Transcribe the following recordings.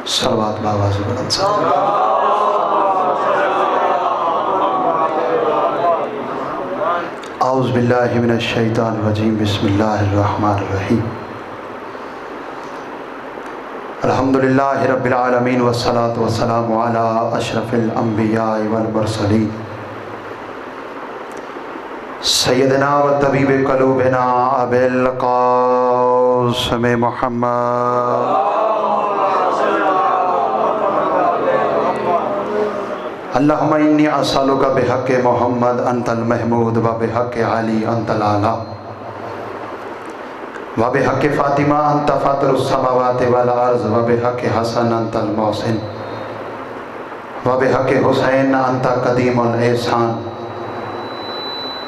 صلوات باواز بلند صلوات. اعوذ باللہ من الشیطان الرجیم. بسم اللہ الرحمن الرحیم. الحمدللہ رب العالمین والصلاة والسلام علی اشرف الانبیاء والمرسلین سیدنا و طبیب قلوبنا ابی القاسم محمد. اللہم انی اسألک بحق محمد انت المحمود و بحق علی انت الاعلی و بحق فاطمہ انت فاطر السماوات والارض و بحق حسن انت المحسن و بحق حسین انت قدیم الاحسان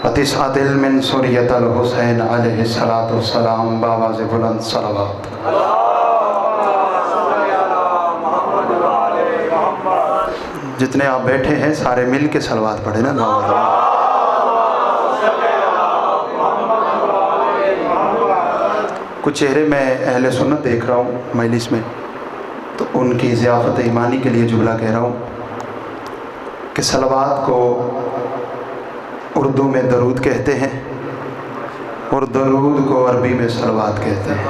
و تسعۃ من سریۃ الحسین علیہ السلام باواز بلند صلوات. جتنے آپ بیٹھے ہیں سارے مل کے صلوات پڑھیں نا. کچھ چہرے میں اہل سنت دیکھ رہا ہوں مجلس میں، تو ان کی ضیافت ایمانی کے لیے جملہ کہہ رہا ہوں کہ صلوات کو اردو میں درود کہتے ہیں اور درود کو عربی میں صلوات کہتے ہیں.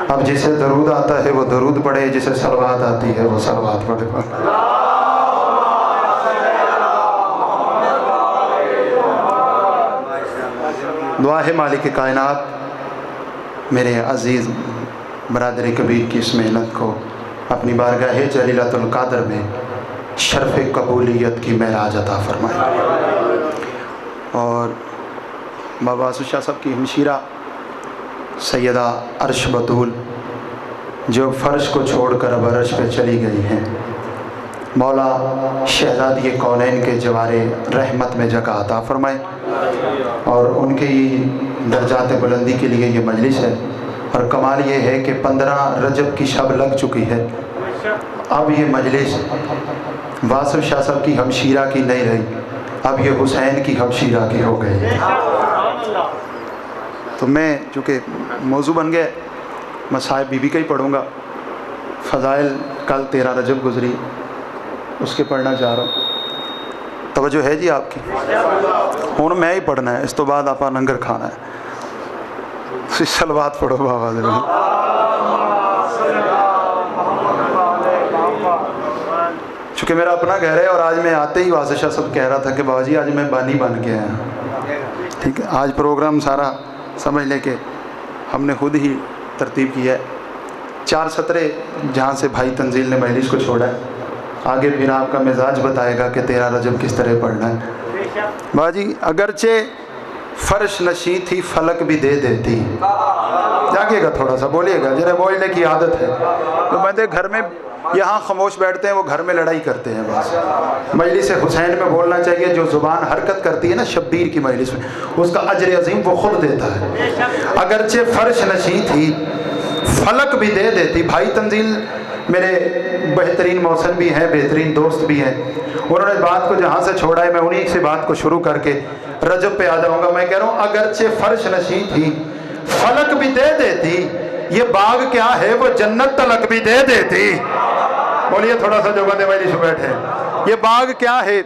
اب جسے درود آتا ہے وہ درود پڑھے، جسے صلوات آتی ہے وہ صلوات پڑھے. دعا ہے مالک کائنات میرے عزیز برادر کبیر کی اس محنت کو اپنی بارگاہ جلیلۃ القدر میں شرف قبولیت کی معراج عطا فرمائے. اور بابا اسد شاہ صاحب کی ہمشیرہ سیدہ عرش بطول جو فرش کو چھوڑ کر اب عرش پہ چلی گئی ہیں، مولا شہزادی کونین کے جوار رحمت میں جگہ عطا فرمائے. اور ان کی درجات بلندی کے لیے یہ مجلس ہے. اور کمال یہ ہے کہ 15 رجب کی شب لگ چکی ہے، اب یہ مجلس واصف شاہ صاحب کی ہمشیرہ کی نہیں رہی، اب یہ حسین کی ہمشیرہ کی ہو گئی. تو میں چونکہ موضوع بن گیا مصائب بی بی کا ہی پڑھوں گا. فضائل کل 13 رجب گزری، اس کے پڑھنا چاہ رہا ہوں. توجہ ہے جی آپ کی؟ ہوں میں ہی پڑھنا ہے، اس تو بعد آپ لنگر کھانا ہے. صلوات پڑھو بابا. چونکہ میرا اپنا گھر ہے اور آج میں آتے ہی واضح شاہ صاحب کہہ رہا تھا کہ بابا جی آج میں بانی بن کے آیا. ٹھیک ہے، آج پروگرام سارا سمجھ لیں کہ ہم نے خود ہی ترتیب کیا ہے. 4 سطرے جہاں سے بھائی تنزیل نے مجلس کو چھوڑا ہے، آگے پھر آپ کا مزاج بتائے گا کہ 13 رجب کس طرح پڑھنا ہے. بابا جی اگرچہ فرش نشیں تھی فلک بھی دے دیتی. جاگیے گا تھوڑا سا، بولیے گا، جنہیں بولنے کی عادت ہے. تو میں دیکھ گھر میں یہاں خاموش بیٹھتے ہیں، وہ گھر میں لڑائی کرتے ہیں. بس مجلس حسین میں بولنا چاہیے. جو زبان حرکت کرتی ہے نا شبیر کی مجلس میں، اس کا اجر عظیم وہ خود دیتا ہے. اگرچہ فرش نشیں تھی فلک بھی دے دیتی. بھائی تنزیل میرے بہترین موسن بھی ہیں، بہترین دوست بھی ہیں. انہوں نے بات کو جہاں سے چھوڑا ہے میں انہی سے بات کو شروع کر کے رجب پہ آ جاؤں گا. میں کہہ رہا ہوں اگرچہ فرش نشیں تھی فلک بھی دے دیتی، یہ باغ کیا ہے وہ جنت تلک بھی دے دیتی. بولیے تھوڑا سا جو بندے مجلس میں بیٹھے، یہ باغ کیا ہے؟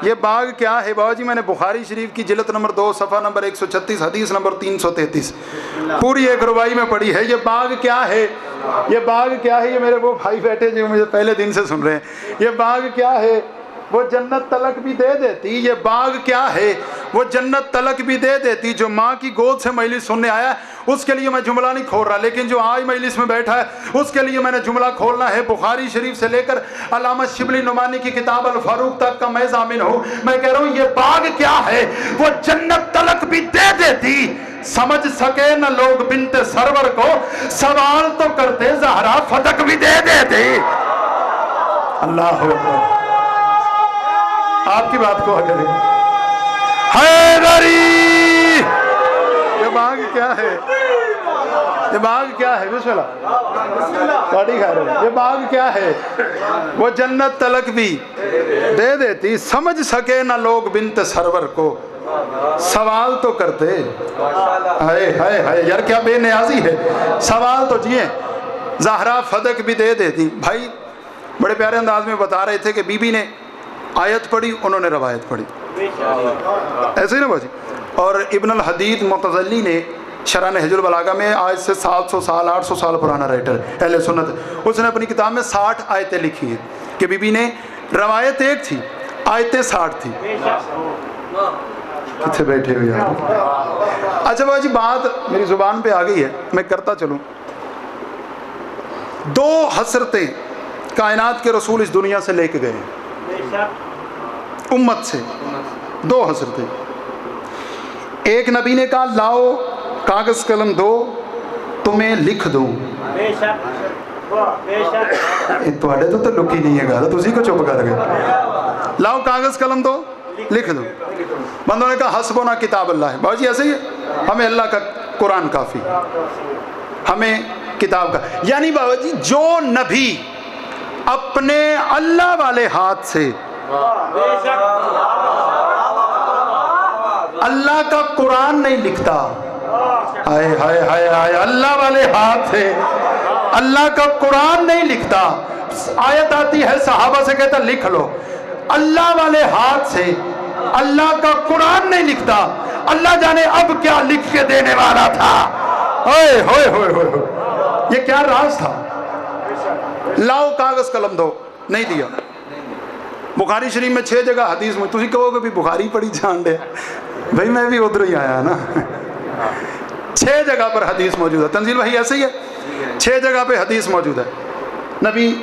یہ باغ کیا ہے؟ بابا جی میں نے بخاری شریف کی جلد نمبر 2 صفحہ نمبر 136 حدیث نمبر 333 پوری ایک ربائی میں پڑھی ہے. یہ باغ کیا ہے؟ یہ باغ کیا ہے؟ یہ میرے وہ بھائی بیٹھے جو مجھے پہلے دن سے سن رہے ہیں. یہ باغ کیا ہے؟ وہ جنت تلک بھی دے دیتی. یہ باغ کیا ہے؟ وہ جنت تلک بھی دے دیتی. جو ماں کی گود سے مجلس سننے آیا اس کے لیے میں جملہ نہیں کھول رہا، لیکن جو آج مجلس میں بیٹھا ہے اس کے لیے میں نے جملہ کھولنا ہے. بخاری شریف سے لے کر علامہ شبلی نعمانی کی کتاب الفاروق تک کا میں ضامن ہوں. میں کہہ رہا ہوں یہ باغ کیا ہے؟ وہ جنت تلک بھی دے دیتی. سمجھ سکے نہ لوگ بنت سرور کو، سوال تو کرتے زہرا فتق بھی دے دیتی. اللہ اکبر. آپ کی بات کو اگر حیدری، یہ باغ کیا ہے؟ یہ باغ کیا ہے؟ بسم اللہ پارٹی کھا رہے ہیں. یہ باغ کیا ہے؟ وہ جنت تلک بھی دے دیتی. سمجھ سکے نہ لوگ بنت سرور کو، سوال تو کرتے. ہائے ہائے ہائے یار کیا بے نیازی ہے. سوال تو جیے زہرا فدق بھی دے دیتی. بھائی بڑے پیارے انداز میں بتا رہے تھے کہ بی بی نے آیت پڑھی, انہوں نے روایت پڑھی, ایسے ہی نا باجی. اور ابن الحدید معتزلی نے شرح نہج البلاغہ میں آج سے 700 سال 800 سال پرانا رائٹر اہل سنت, اس نے اپنی کتاب میں 60 آیتیں لکھی ہیں کہ بی بی نے روایت ایک تھی, آیتیں 60 تھی. کتنے بیٹھے ہوئے آپ. اچھا باجی بات میری زبان پہ آ گئی ہے, میں کرتا چلوں. 2 حسرتیں کائنات کے رسول اس دنیا سے لے کے گئے ہیں امت سے, 2 حسرتیں. ایک نبی نے کہا لاؤ کاغذ قلم دو تمہیں لکھ دوں. تھوڑے تو لکی نہیں ہے گل, تسی کو چپ کر گئے. لاؤ کاغذ قلم دو لکھ دو. بندوں نے کہا حسبنا کتاب اللہ ہے. بابا جی ایسے ہی ہے, ہمیں اللہ کا قرآن کافی, ہمیں کتاب کا. یعنی بابا جی جو نبی اپنے اللہ والے ہاتھ سے اللہ کا قرآن نہیں لکھتا, ہائے ہائے ہائے ہائے, اللہ والے ہاتھ سے اللہ کا قرآن نہیں لکھتا. آیت آتی ہے صحابہ سے کہتا لکھ لو, اللہ والے ہاتھ سے اللہ کا قرآن نہیں لکھتا. اللہ جانے اب کیا لکھ کے دینے والا تھا. ہوئے ہوئے ہوئے ہوئے, یہ کیا راز تھا. لاؤ کاغذ قلم دو, نہیں دیا. بخاری شریف میں 6 جگہ حدیث میں, تھی کہو کہ بھی بخاری پڑھی جان دے, بھائی میں بھی ادھر ہی آیا نا. 6 جگہ پر حدیث موجود ہے. تنزیل وحی ایسے ہی ہے, 6 جگہ پہ حدیث موجود ہے. نبی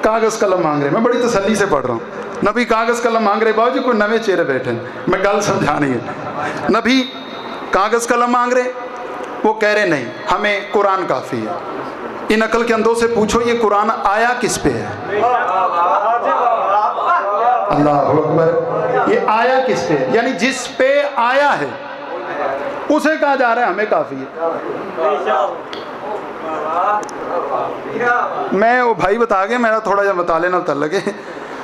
کاغذ قلم مانگ رہے, میں بڑی تسلی سے پڑھ رہا ہوں. نبی کاغذ قلم مانگ رہے, باؤ جی کوئی نوے چہرے بیٹھے ہیں, میں گل سمجھانی ہے. نبی کاغذ قلم مانگ رہے, وہ کہہ رہے نہیں ہمیں قرآن کافی ہے. ان عقل کے اندھوں سے پوچھو یہ قرآن آیا کس پہ ہے. اللہ اکبر, یہ آیا کس پہ ہے, یعنی جس پہ آیا ہے اسے کہا جا رہا ہے ہمیں کافی ہے. میں وہ بھائی بتا گئے, میرا تھوڑا جا بتا لینا تعلق ہے,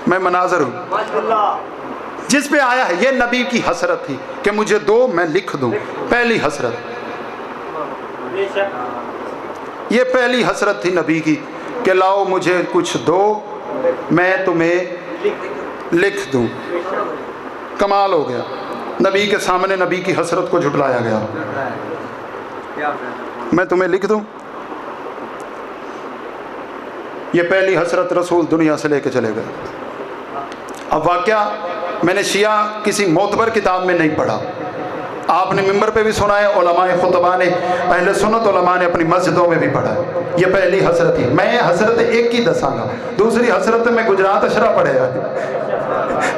میں مناظر ہوں. جس پہ آیا ہے, یہ نبی کی حسرت تھی کہ مجھے دو میں لکھ دوں. پہلی حسرت, یہ پہلی حسرت تھی نبی کی کہ لاؤ مجھے کچھ دو میں تمہیں لکھ دوں. کمال ہو گیا, نبی کے سامنے نبی کی حسرت کو جھٹلایا گیا. میں تمہیں لکھ دوں. یہ پہلی حسرت رسول دنیا سے لے کے چلے گئے. اب واقعہ میں نے شیعہ کسی معتبر کتاب میں نہیں پڑھا, آپ نے ممبر پہ بھی سنا ہے, علماء خطبہ نے, اہل سنت علماء نے اپنی مسجدوں میں بھی پڑھا ہے. یہ پہلی حسرت تھی. میں حسرت ایک ہی دساں گا, دوسری حسرت میں گجرات اشرا پڑھے ہے.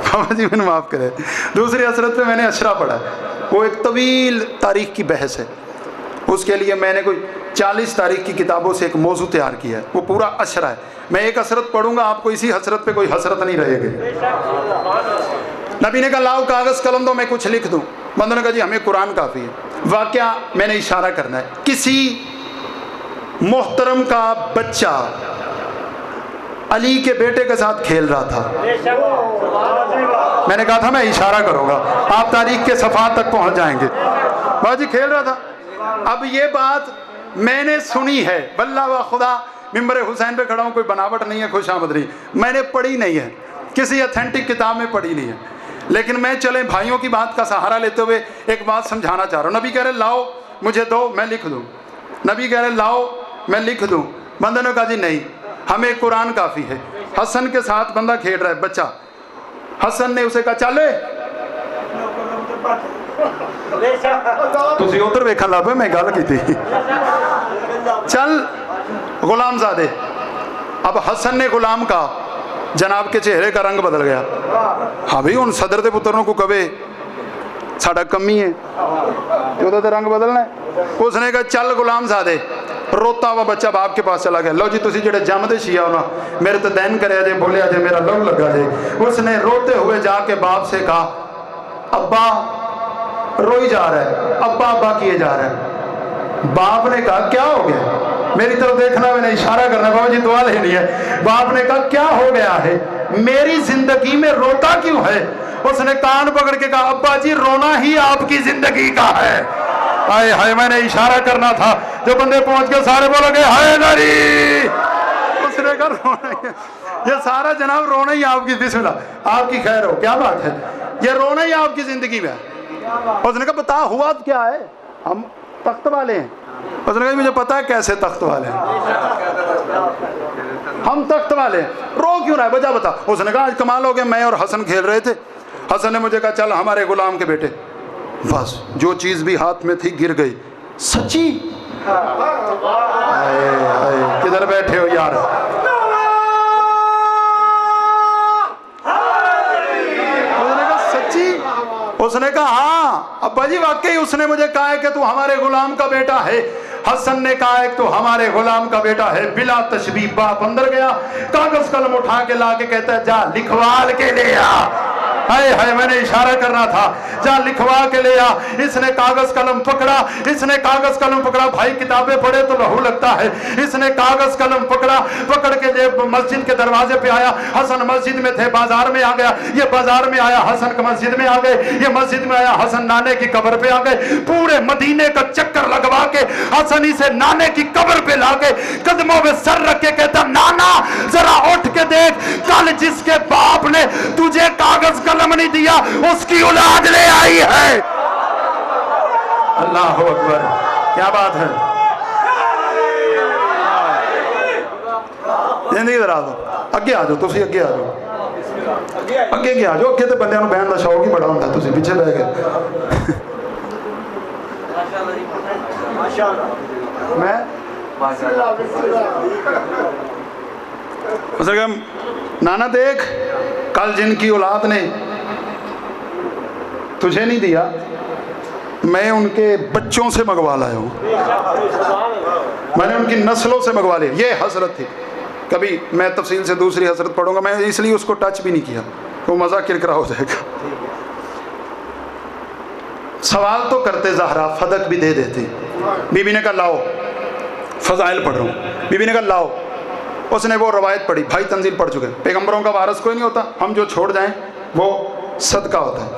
بابا جی میں معاف کرے, دوسری حسرت پہ میں نے اشرا پڑھا ہے. وہ ایک طویل تاریخ کی بحث ہے, اس کے لیے میں نے کوئی 40 تاریخ کی کتابوں سے ایک موضوع تیار کیا ہے, وہ پورا اشرا ہے. میں ایک حسرت پڑھوں گا, آپ کو اسی حسرت پہ کوئی حسرت نہیں رہے گی. نبی نے کہا لاؤ کاغذ قلم دو میں کچھ لکھ دوں. بندوں نے کہا جی ہمیں قرآن کافی ہے. واقعہ میں نے اشارہ کرنا ہے, کسی محترم کا بچہ علی کے بیٹے کے ساتھ کھیل رہا تھا. میں نے کہا تھا میں اشارہ کروں گا, آپ تاریخ کے صفحات تک پہنچ جائیں گے. باجی کھیل رہا تھا. اب یہ بات میں نے سنی ہے, واللہ و خدا ممبر حسین پہ کھڑا ہوں, کوئی بناوٹ نہیں ہے, خوش آمد نہیں, میں نے پڑھی نہیں ہے, کسی اتھینٹک کتاب میں پڑھی نہیں ہے. لیکن میں چلے بھائیوں کی بات کا سہارا لیتے ہوئے ایک بات سمجھانا چاہ رہا ہوں. نبی کہہ رہے لاؤ مجھے دو میں لکھ دوں. نبی کہہ رہے لاؤ میں لکھ دوں. بندے نے کہا جی نہیں ہمیں قرآن کافی ہے. حسن کے ساتھ بندہ کھیل رہا ہے, بچہ. حسن نے اسے کہا چلے تسی ادھر ویکھن لگ پے, میں گل کی چل غلام زادے. اب حسن نے غلام کا جناب کے چہرے کا رنگ بدل گیا. ہاں بھائی ہوں صدر دے پتروں کو کبے ساڈا کمی ہے جو دا رنگ بدلنا ہے. اس نے کہا چل غلام زادے. روتا ہوا بچہ باپ کے پاس چلا گیا. لو جی تسی جڑے جم دے شیعہ ہونا میرے تو دین کرے جے, بولیا جے, میرا لو لگا جے. اس نے روتے ہوئے جا کے باپ سے کہا ابا روئی جا رہا ہے, ابا ابا کیے جا رہا ہے. باپ نے کہا کیا ہو گیا, میری طرف دیکھنا میں نے اشارہ کرنا, بابا جی دعا لینی ہے. باپ نے کہا کیا ہو گیا ہے, میری زندگی میں روتا کیوں ہے. اس نے کان پکڑ کے کہا ابا جی رونا ہی آپ کی زندگی کا ہے. हाय हाय, मैंने इशारा करना था, जो बंदे पहुंच गए सारे बोलोगे हैदरी। उसने कहा रोना ही है। ये सारा जनाब रोना ही आपकी, बिस्मिल्लाह आपकी खैर हो, क्या बात है, ये रोना ही आपकी जिंदगी में है। उसने कहा बता हुआ क्या है, हम तख्त वाले हैं। उसने कहा मुझे पता है कैसे तख्त वाले हैं, हम तख्त वाले हैं, रो क्यों रहा है, वजह बता। उसने कहा आज कमाल हो गया, मैं और हसन खेल रहे थे, हसन ने मुझे कहा चल हमारे गुलाम के बेटे, बस जो चीज भी हाथ में थी गिर गई। सच्ची? किधर बैठे हो यार? उसने कहा सच्ची? उसने कहा हाँ अब्बा जी वाकई उसने मुझे कहा है कि तू हमारे गुलाम का बेटा है। हसन ने कहा है तो हमारे गुलाम का बेटा है। बिला तशबीह बाप अंदर गया, कागज कलम उठा के ला के कहता है जा लिखवाल के ले आ। हाय हाय, मैंने इशारा करना था, जा लिखवा के ले आ। इसने कागज कलम पकड़ा, इसने कागज कलम पकड़ा, भाई किताबें पढ़े तो लहू लगता है। इसने कागज कलम पकड़ा, पकड़ के जब मस्जिद के दरवाजे पे आया, हसन मस्जिद में थे, बाजार में आ गया, ये बाजार में आया, हसन मस्जिद में आ गए, ये मस्जिद में आया, हसन नाने की कब्र पे आ गए। पूरे मदीने का चक्कर लगवा के हसन इसे नाने की कब्र पे ला के कदमों में सर रख के कहता नाना जरा उठ के देख, कल जिसके बाप ने तुझे कागज कलम नहीं दिया उसकी औलाद ले आई है। अल्लाह अकबर, क्या बात है। जिंदगी दरा दो, अगे आ जाओ, तुसी अगे आ जाओ, अगे आ जाओ, अगे तो बंदे नूं बहन का शौक ही बड़ा होंदा, तुसी पीछे बह गए। मैं नाना देख कल जिनकी औलाद ने तुझे नहीं दिया, मैं उनके बच्चों से मंगवा लाया हूँ, मैंने उनकी नस्लों से मंगवा लिया। ये हसरत थी, कभी मैं तफसील से दूसरी हसरत पढ़ूंगा, मैं इसलिए उसको टच भी नहीं किया, तो मज़ा किरकिरा हो जाएगा। सवाल तो करते ज़हरा, फदक भी दे देते। बीबी ने कहा लाओ, फजाइल पढ़ रहा हूँ। बीबी ने कहा लाओ, उसने वो रवायत पढ़ी, भाई तंजील पढ़ चुके, पैगंबरों का वारस कोई नहीं होता, हम जो छोड़ जाएं वो सदका होता है।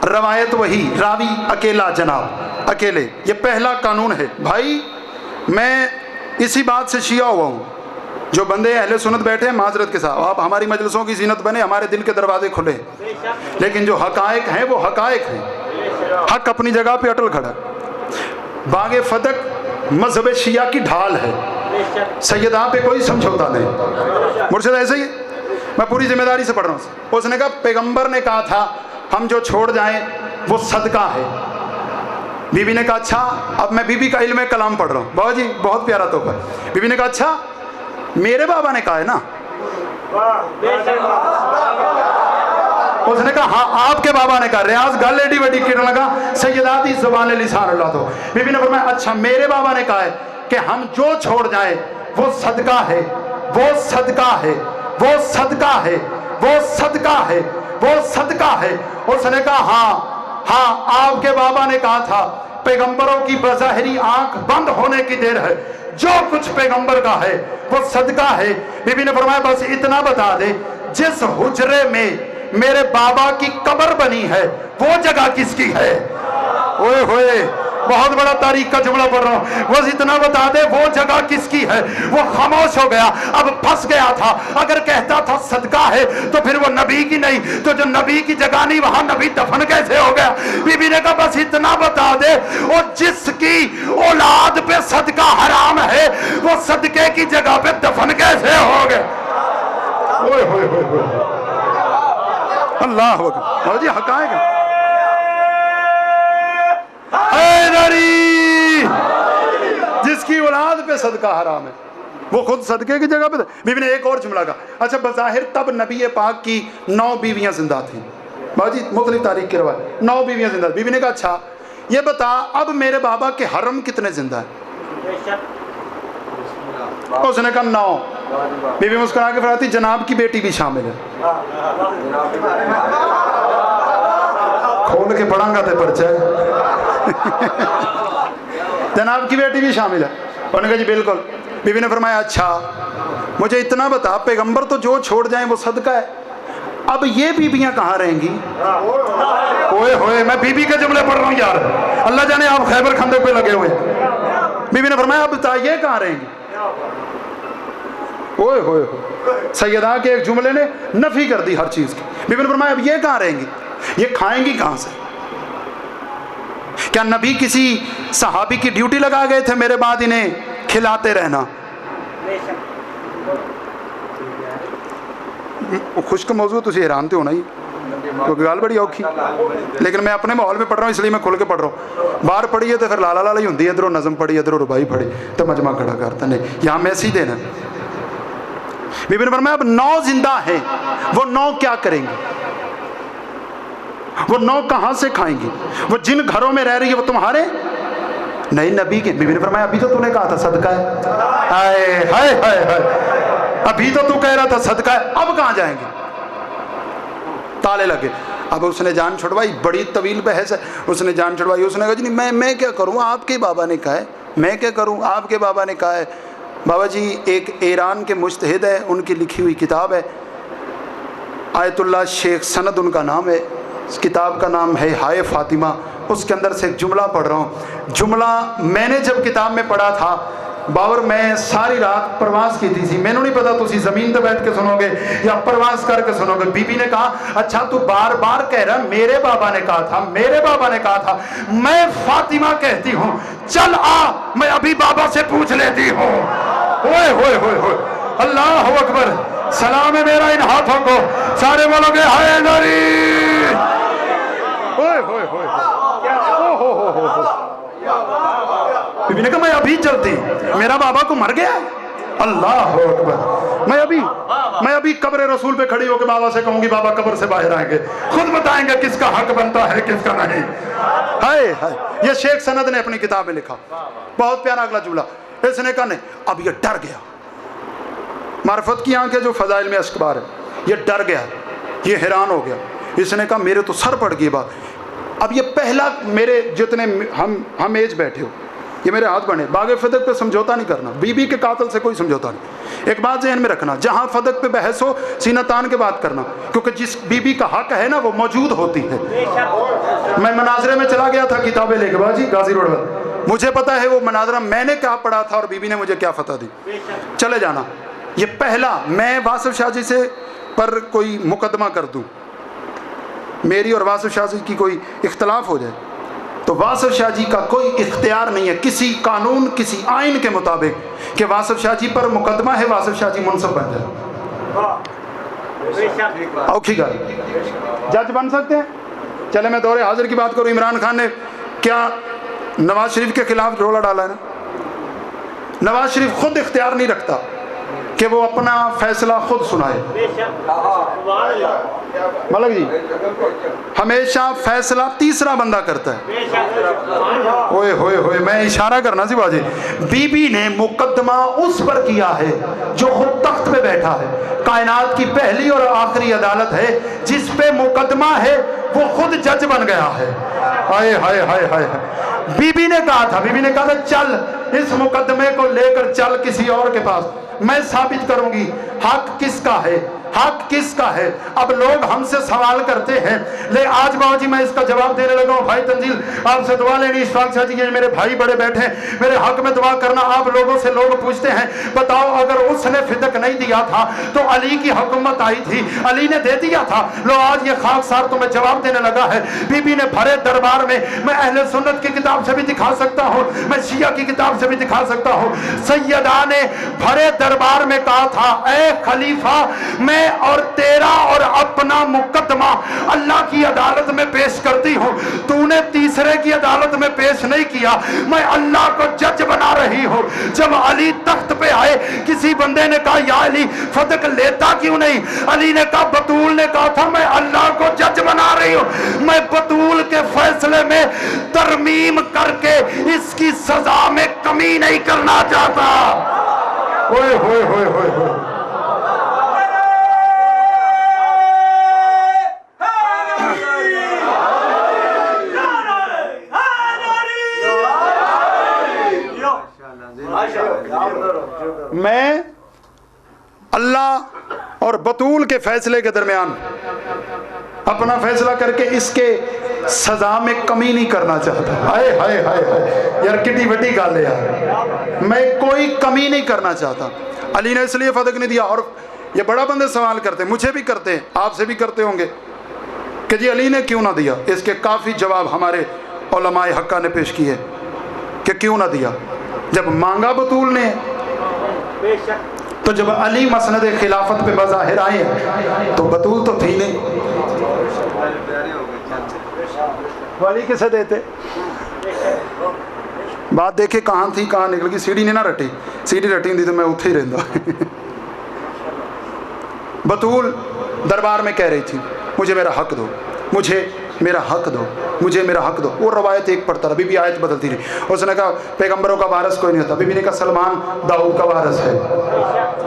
रवायत वही, रावी अकेला जनाब, अकेले, ये पहला कानून है। भाई मैं इसी बात से शिया हुआ हूँ, जो बंदे अहले सुन्नत बैठे हैं माजरत के साथ, आप हमारी मजलिसों की जीनत बने, हमारे दिल के दरवाजे खुले, लेकिन जो हकायक हैं वो हकायक हैं, हक अपनी जगह पे अटल खड़ा। बागे फदक मजहब शिया की ढाल है, सैयदा पे कोई समझौता नहीं। मुर्शिद ऐसे ही, मैं पूरी जिम्मेदारी से पढ़ रहा हूँ। उसने कहा पैगंबर ने कहा था हम जो छोड़ जाएं वो सदका है। बीबी ने कहा अच्छा, अब मैं बीबी का इल्म कलाम पढ़ रहा हूँ। बाबा जी बहुत प्यारा तोहफा। बीबी ने कहा अच्छा मेरे बाबा ने कहा है ना? उसने कहा हाँ आपके बाबा ने कहा। रियाज गल एडी वड्डी किरण लगा, सैयदाती ज़ुबान लिसान अल्लाह। तो बीबी ने फरमाया अच्छा मेरे बाबा ने कहा है कि हम जो छोड़ जाए वो सदका है, वो सदका है, वो सदका है, वो सदका है, वो सदका है। उसने कहा हाँ हाँ आपके बाबा ने कहा था पैगंबरों की बज़ाहिरी आंख बंद होने की देर है, जो कुछ पैगंबर का है वो सदका है। बीबी ने फरमाया बस इतना बता दे, जिस हुजरे में मेरे बाबा की कब्र बनी है वो जगह किसकी है? ओए होए, बहुत बड़ा तारीख का जुमला पढ़ रहा हूँ। बस इतना बता दे वो जगह किसकी है। वो खामोश हो गया, अब फंस गया था। अगर कहता था सदका है तो फिर वो नबी की नहीं, तो जो नबी की जगह नहीं वहां नबी दफन कैसे हो गया? बीबी ने कहा बस इतना बता दे, और जिसकी औलाद पे सदका हराम है वो सदके की जगह पे दफन कैसे हो गया? ओए होए होए, अल्लाह अकबर जी, हकायक हैदरी, जिसकी औलाद पे सदका हराम है वो खुद सदके की जगह पे। बीबी ने एक और जुमला कहा अच्छा बज़ाहिर तब नबी पाक की 9 बीवियां जिंदा थी। बाजी मुख्तलिफ तारीख की रवायत, 9 बीवियां जिंदा। बीबी ने कहा अच्छा ये बता अब मेरे बाबा के हरम कितने जिंदा है? उसने कहा 9। बीबी मुस्कुरा के फरमाती जनाब की बेटी भी शामिल है। खोल के पढ़ांगा तो पर्चा जनाब की बेटी भी शामिल है। उन्होंने कहा जी बिल्कुल। बीबी ने फरमाया अच्छा मुझे इतना बता पैगंबर तो जो छोड़ जाएं वो सदका है, अब ये बीबियां कहाँ रहेंगी? ओए होए, मैं बीबी के जुमले पढ़ रहा हूँ यार। اللہ جانے آپ خیبر خندق پہ لگے ہوئے ہیں. بیوی نے فرمایا اب بتائیے کہاں رہیں گی. اوئے ہوئے ہوئے, سیدہ کے ایک جملے نے نفی کر دی ہر چیز کی. بیوی نے فرمایا اب یہ کہاں رہیں گی, یہ کھائیں گی کہاں سے؟ کیا نبی کسی صحابی کی ڈیوٹی لگا گئے تھے میرے بعد انہیں کھلاتے رہنا؟ خشک موضوع تسی حیران تے ہونا ہی, کیونکہ گال بڑی اوکھی, لیکن میں اپنے ماحول میں پڑھ رہا ہوں اس لیے میں کھل کے پڑھ رہا ہوں. باہر پڑھیے تو پھر لالا لالا ہی ہوندی ہے, ادھروں نظم پڑھی ادھروں ربائی پڑھی تو مجمع کھڑا کرتا. نہیں, یہاں میں سیدھے نا. بی بی نے فرمایا اب 9 زندہ ہیں, وہ 9 کیا کریں گے؟ وہ 9 کہاں سے کھائیں گی؟ وہ جن گھروں میں رہ رہی ہے وہ تمہارے نہیں نبی کے. بی بی نے فرمایا ابھی تو نے کہا تھا صدقہ ہے. ہائے ہائے ہائے ہائے, ابھی تو کہہ رہا تھا صدقہ ہے, اب کہاں جائیں گے؟ تالے لگے. اب اس نے جان چھڑوائی, بڑی طویل بحث ہے. اس نے جان چھڑوائی, اس نے کہا جی میں کیا کروں, آپ کے بابا نے کہا ہے. میں کیا کروں, آپ کے بابا نے کہا ہے. بابا جی ایک ایران کے مجتہد ہے, ان کی لکھی ہوئی کتاب ہے, آیت اللہ شیخ سند ان کا نام ہے. اس کتاب کا نام ہے ہائے فاطمہ. اس کے اندر سے ایک جملہ پڑھ رہا ہوں. جملہ میں نے جب کتاب میں پڑھا تھا باور, میں ساری رات پرواز کی تھی. میں نے نہیں پتا تسی زمین پہ بیٹھ کے سنو گے یا پرواز کر کے سنو گے. بی بی نے کہا اچھا تو بار بار کہہ رہا میرے بابا نے کہا تھا, میرے بابا نے کہا تھا. میں فاطمہ کہتی ہوں چل آ, میں ابھی بابا سے پوچھ لیتی ہوں. ہوئے ہوئے ہوئے ہوئے, اللہ اکبر. سلام ہے میرا ان ہاتھوں کو, سارے بولو گے ہائے نری. ہوئے ہوئے ہوئے, بی بی نے کہا میں ابھی چلتی, میرا بابا کو مر گیا. اللہ اکبر. میں ابھی قبر رسول پہ کھڑی ہو کے بابا سے کہوں گی بابا قبر سے باہر آئیں گے, خود بتائیں گے کس کا حق بنتا ہے کس کا نہیں. ہائے ہائے, یہ شیخ سند نے اپنی کتاب میں لکھا. بہت پیارا اگلا جملہ. اس نے کہا نہیں, اب یہ ڈر گیا. معرفت کی آنکھیں جو فضائل میں اشکبار ہے, یہ ڈر گیا, یہ حیران ہو گیا. اس نے کہا میرے تو سر پڑ گئی بات. اب یہ پہلا, میرے جتنے ہم ایج بیٹھے ہو, یہ میرے ہاتھ بنے, باغ فدق پہ سمجھوتا نہیں کرنا, بی بی کے قاتل سے کوئی سمجھوتا نہیں. ایک بات ذہن میں رکھنا, جہاں فدق پہ بحث ہو سینہ تان کے بات کرنا, کیونکہ جس بی بی کا حق ہے نا وہ موجود ہوتی ہے. میں مناظرے میں چلا گیا تھا کتابیں لے کے باجی غازی روڈ پر, مجھے پتا ہے وہ مناظرہ میں نے کیا پڑھا تھا اور بی بی نے مجھے کیا فتح دی. چلے جانا. یہ پہلا, میں واصف شاہ جی سے پر کوئی مقدمہ کر دوں, میری اور واصف شاہ جی کی کوئی اختلاف ہو جائے تو واصف شاہ جی کا کوئی اختیار نہیں ہے کسی قانون کسی آئین کے مطابق کہ واصف شاہ جی پر مقدمہ ہے واصف شاہ جی منصب بن جائے. اوکھی گل, جج بن سکتے ہیں. چلے میں دور حاضر کی بات کروں. عمران خان نے کیا نواز شریف کے خلاف رولا ڈالا ہے نا. نواز شریف خود اختیار نہیں رکھتا کہ وہ اپنا فیصلہ خود سنائے. ملک جی ہمیشہ فیصلہ تیسرا بندہ کرتا ہے. ہوئے ہوئے ہوئے, میں اشارہ کرنا سی باجی. بی بی نے مقدمہ اس پر کیا ہے جو خود تخت پہ بیٹھا ہے. کائنات کی پہلی اور آخری عدالت ہے, جس پہ مقدمہ ہے وہ خود جج بن گیا ہے. ہائے ہائے ہائے ہائے. بی بی نے کہا تھا چل اس مقدمے کو لے کر چل کسی اور کے پاس, میں ثابت کروں گی حق کس کا ہے, حق کس کا ہے. اب لوگ ہم سے سوال کرتے ہیں, لے آج بابا جی میں اس کا جواب دینے لگا ہوں. بھائی تنزیل آپ سے دعا لینی, اشفاق شاہ جی یہ میرے بھائی بڑے بیٹھے ہیں, میرے حق میں دعا کرنا. آپ لوگوں سے لوگ پوچھتے ہیں بتاؤ اگر اس نے فدق نہیں دیا تھا تو علی کی حکومت آئی تھی, علی نے دے دیا تھا. لو آج یہ خاکسار تمہیں جواب دینے لگا ہے. بی بی نے بھرے دربار میں اہل سنت کی کتاب سے بھی دکھا سکتا ہوں, میں شیعہ کی کتاب سے بھی دکھا سکتا ہوں, سیدہ نے بھرے دربار میں کہا تھا اے خلیفہ میں اور تیرا اور اپنا مقدمہ اللہ کی عدالت میں پیش کرتی ہوں. تو نے تیسرے کی عدالت میں پیش نہیں کیا, میں اللہ کو جج بنا رہی ہوں. جب علی تخت پہ آئے کسی بندے نے کہا یا علی فدق لیتا کیوں نہیں, علی نے کہا بطول نے کہا تھا میں اللہ کو جج بنا رہی ہوں, میں بطول کے فیصلے میں ترمیم کر کے اس کی سزا میں کمی نہیں کرنا چاہتا. ہوئے ہوئے ہوئے ہوئے ہوئے. میں اللہ اور بطول کے فیصلے کے درمیان اپنا فیصلہ کر کے اس کے سزا میں کمی نہیں کرنا چاہتا. ہائے ہائے ہائے ہائے یار کتنی بڑی گل ہے یار, میں کوئی کمی نہیں کرنا چاہتا. علی نے اس لیے فتح نہیں دیا. اور یہ بڑا بندے سوال کرتے ہیں, مجھے بھی کرتے ہیں, آپ سے بھی کرتے ہوں گے کہ جی علی نے کیوں نہ دیا. اس کے کافی جواب ہمارے علماء حقہ نے پیش کیے کہ کیوں نہ دیا. جب مانگا بطول نے تو جب علی مسند خلافت پہ بظاہر آئے تو بطول تو تھی نہیں, علی کسے دیتے. بات دیکھے کہاں تھی کہاں نکل گئی. سیڑھی نے نہ رٹی, سیڑھی رٹی دی تو میں اتھے ہی رہندا. بطول دربار میں کہہ رہی تھی مجھے میرا حق دو, مجھے میرا حق دو, مجھے میرا حق دو. وہ روایت ایک پڑھتا رہا, بی بی آیت بدلتی رہی. اس نے کہا پیغمبروں کا وارث کوئی نہیں ہوتا. بی بی نے کہا سلمان داؤد کا وارث ہے.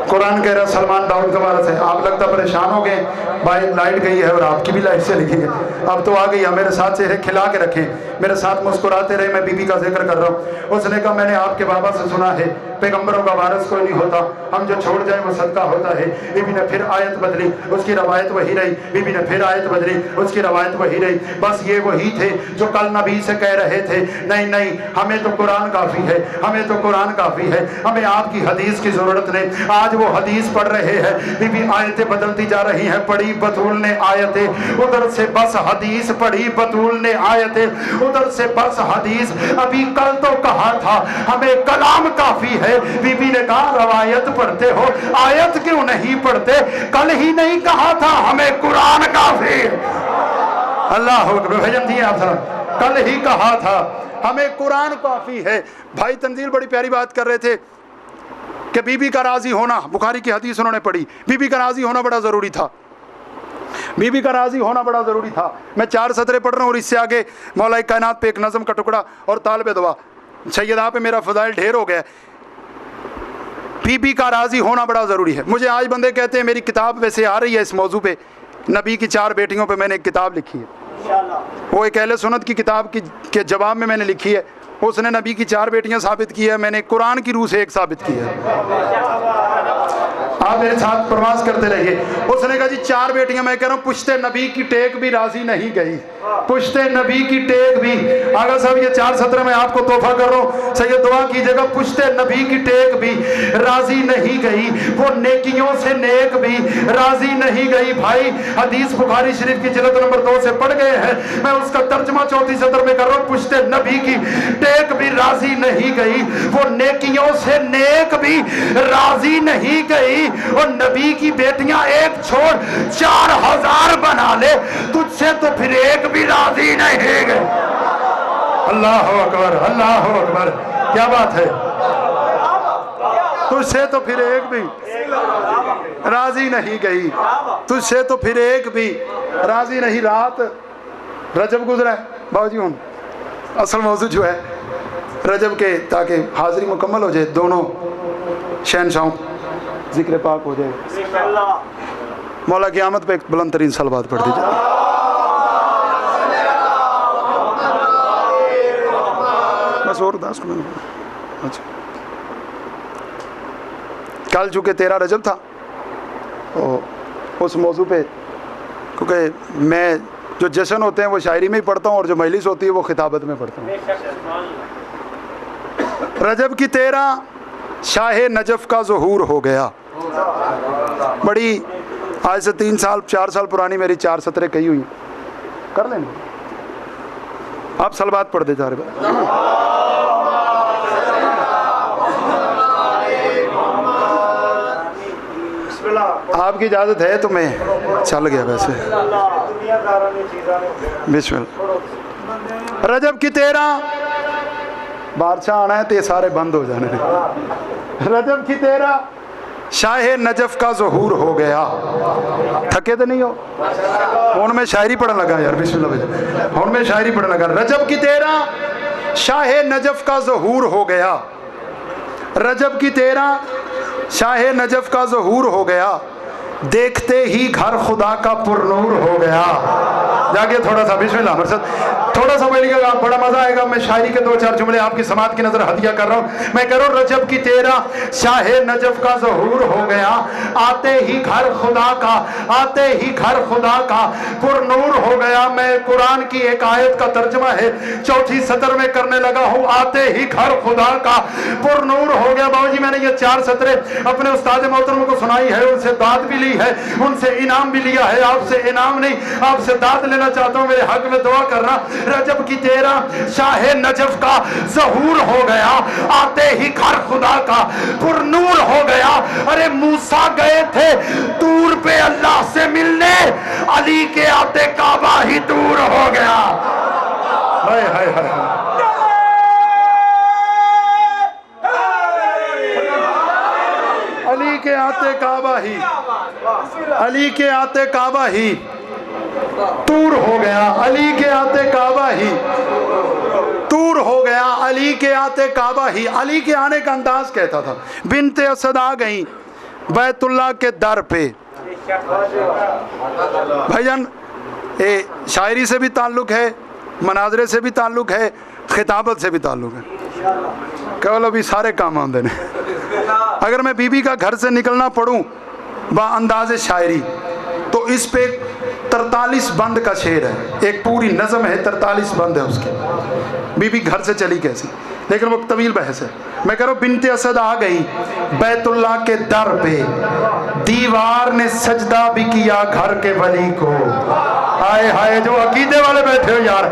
قرآن کہہ رہا سلمان داؤد کا وارث ہے. آپ لگتا پریشان ہو گئے, بھائی لائٹ گئی ہے اور آپ کی بھی لائٹ چلی گئی ہے, اب تو آ گئی ہے. میرے ساتھ چہرے کھلا کے رکھیں, میرے ساتھ مسکراتے رہے, میں بی بی کا ذکر کر رہا ہوں. اس نے کہا میں نے آپ کے بابا سے سنا ہے پیغمبروں کا وارث کوئی نہیں ہوتا, ہم جو چھوڑ جائیں وہ صدقہ ہوتا ہے. بی بی نے پھر آیت بدلی, اس کی روایت وہی رہی. بی بی نے پھر آیت بدلی, اس کی روایت وہی رہی. بس یہ وہی تھے جو کل نبی سے کہہ رہے تھے نہیں نہیں ہمیں تو قرآن کافی ہے, ہمیں تو قرآن کافی ہے, ہمیں آپ کی حدیث کی ضرورت نہیں. آج وہ حدیث پڑھ رہے ہیں, بی بی آیتیں بدلتی جا رہی ہیں. پڑھی بطول نے آیتیں, ادھر سے بس حدیث, پڑھی بطول نے آیتیں, ادھر سے بس حدیث. ابھی کل تو کہا تھا ہمیں کلام کافی ہے, بی بی نے کہا روایت پڑھتے ہو آیت کیوں نہیں پڑھتے. کل ہی نہیں کہا تھا ہمیں قرآن کافی. اللہ اکبر بھجن دیے آپ سر, کل ہی کہا تھا ہمیں قرآن کافی ہے. بھائی تنزیل بڑی پیاری بات کر رہے تھے کہ بی بی کا راضی ہونا, بخاری کی حدیث انہوں نے پڑھی, بی بی کا راضی ہونا بڑا ضروری تھا, بی بی کا راضی ہونا بڑا ضروری تھا. میں 4 سطریں پڑھ رہا ہوں اور اس سے آگے مولا کائنات پہ ایک نظم کا ٹکڑا اور طالب دعا سیدہ پہ میرا فضائل ڈھیر ہو گیا. بی بی کا راضی ہونا بڑا ضروری ہے. مجھے آج بندے کہتے ہیں میری کتاب ویسے آ رہی ہے اس موضوع پہ, نبی کی 4 بیٹیوں پہ میں نے ایک کتاب لکھی ہے. وہ ایک اہل سنت کی کتاب کے جواب میں نے لکھی ہے. اس نے نبی کی 4 بیٹیاں ثابت کی ہے, میں نے قرآن کی روح سے ایک ثابت کی ہے. آپ میرے ساتھ پرواز کرتے رہیے. اس نے کہا جی 4 بیٹیاں, میں کہہ رہا ہوں پشتے نبی کی ٹیک بھی راضی نہیں گئی, پشتے نبی کی ٹیک بھی. آگا صاحب یہ 4 سطر میں آپ کو تحفہ کر رہا ہوں, سید دعا کیجئے گا. پشتے نبی کی ٹیک بھی راضی نہیں گئی, وہ نیکیوں سے نیک بھی راضی نہیں گئی. بھائی حدیث بخاری شریف کی جلد نمبر 2 سے پڑھ گئے ہیں, میں اس کا ترجمہ 34 سطر میں کر رہا ہوں. پشتے نبی کی ٹیک بھی راضی نہیں گئی, وہ نیکیوں سے نیک بھی راضی نہیں گئی. اور نبی کی بیٹیاں ایک چھوڑ 4000 بنا لے, تجھ سے تو پھر ایک بھی راضی نہیں گئی. اللہ اکبر, اللہ اکبر, کیا بات ہے. تجھ سے تو پھر ایک بھی راضی نہیں گئی, تجھ سے تو پھر ایک بھی راضی نہیں. رات رجب گزرا ہے باؤ جی, ہوں اصل موضوع جو ہے رجب کے, تاکہ حاضری مکمل ہو جائے, دونوں شہنشاہوں ذکر پاک ہو جائے. مولا قیامت پہ ایک بلند ترین صلوات پڑھ دیجیے. بس اور 10 منٹ. اچھا کل چونکہ 13 رجب تھا, اس موضوع پہ, کیونکہ میں جو جشن ہوتے ہیں وہ شاعری میں ہی پڑھتا ہوں اور جو مجلس ہوتی ہے وہ خطابت میں پڑھتا ہوں. رجب کی 13 شاہ نجف کا ظہور ہو گیا. بڑی آج سے 3 سال 4 سال پرانی میری 4 سطریں کہی ہوئی, کر لیں آپ صلوات پڑھ دے جا رہے. آپ کی اجازت ہے تو میں چل گیا ویسے. بسم اللہ. رجب کی 13 بادشاہ آنا ہے تو یہ سارے بند ہو جانے. رجب کی 13 شاہ نجف کا ظہور ہو گیا. تھکے تو نہیں ہو؟ ہون میں شاعری پڑھنے لگا یار, بسم اللہ بھائی, ہون میں شاعری پڑھنے لگا. رجب کی 13 شاہ نجف کا ظہور ہو گیا. رجب کی 13 شاہ نجف کا ظہور ہو گیا, دیکھتے ہی گھر خدا کا پر نور ہو گیا. جاگے تھوڑا سا, بسم اللہ مرسد. थोड़ा सा बोलिएगा, बड़ा मजा आएगा। मैं शायरी के 2-4 जुमले आपकी समात की नजर हदिया कर रहा हूँ। मैं कह रहा हूँ, रजब की तेरा शाहे नजफ का ज़हूर हो गया, आते ही घर खुदा का, आते ही घर खुदा का पुरनूर हो गया। मैं कुरान की एक आयत का तर्जुमा है, 4 सतर में करने लगा हूँ, आते ही घर खुदा का पुरनूर हो गया। बाबूजी मैंने ये 4 सतरें अपने उस्ताद मोहतरम को सुनाई है, उनसे दाद भी ली है, उनसे इनाम भी लिया है। आपसे इनाम नहीं, आपसे दाद लेना चाहता हूँ, मेरे हक में दुआ करना। रजब की तेरा शाहे नजफ का ज़हूर हो गया, आते ही घर खुदा का पुरनूर हो गया। अरे मूसा गए थे दूर पे अल्लाह से मिलने, अली के आते काबा ही दूर हो गया। हाय हाय हाय, अली के आते काबा ही, अली के आते काबा ही तूर हो गया, अली के आते काबा ही तूर हो गया, अली के आते काबा ही। अली के आने का अंदाज कहता था, बिनते असद आ गई बैतुल्लाह के दर पे। भाईजान ये शायरी से भी ताल्लुक़ है, मनाजरे से भी ताल्लुक़ है, खिताबत से भी ताल्लुक़ है। केवल अभी सारे काम आमदे ने। अगर मैं बीबी का घर से निकलना पढ़ूँ बा अंदाज़े शायरी, तो इस पे 43 बंद का शेर है, एक पूरी नज़म है, 43 बंद है उसके। बीबी घर से चली कैसी, लेकिन वो तवील बहस है। मैं कह रहा हूँ, बिनते असद आ गई बैतुल्लाह के दर पे, दीवार ने सजदा भी किया घर के वली को। हाय हाय, जो अकीदे वाले बैठे हो यार,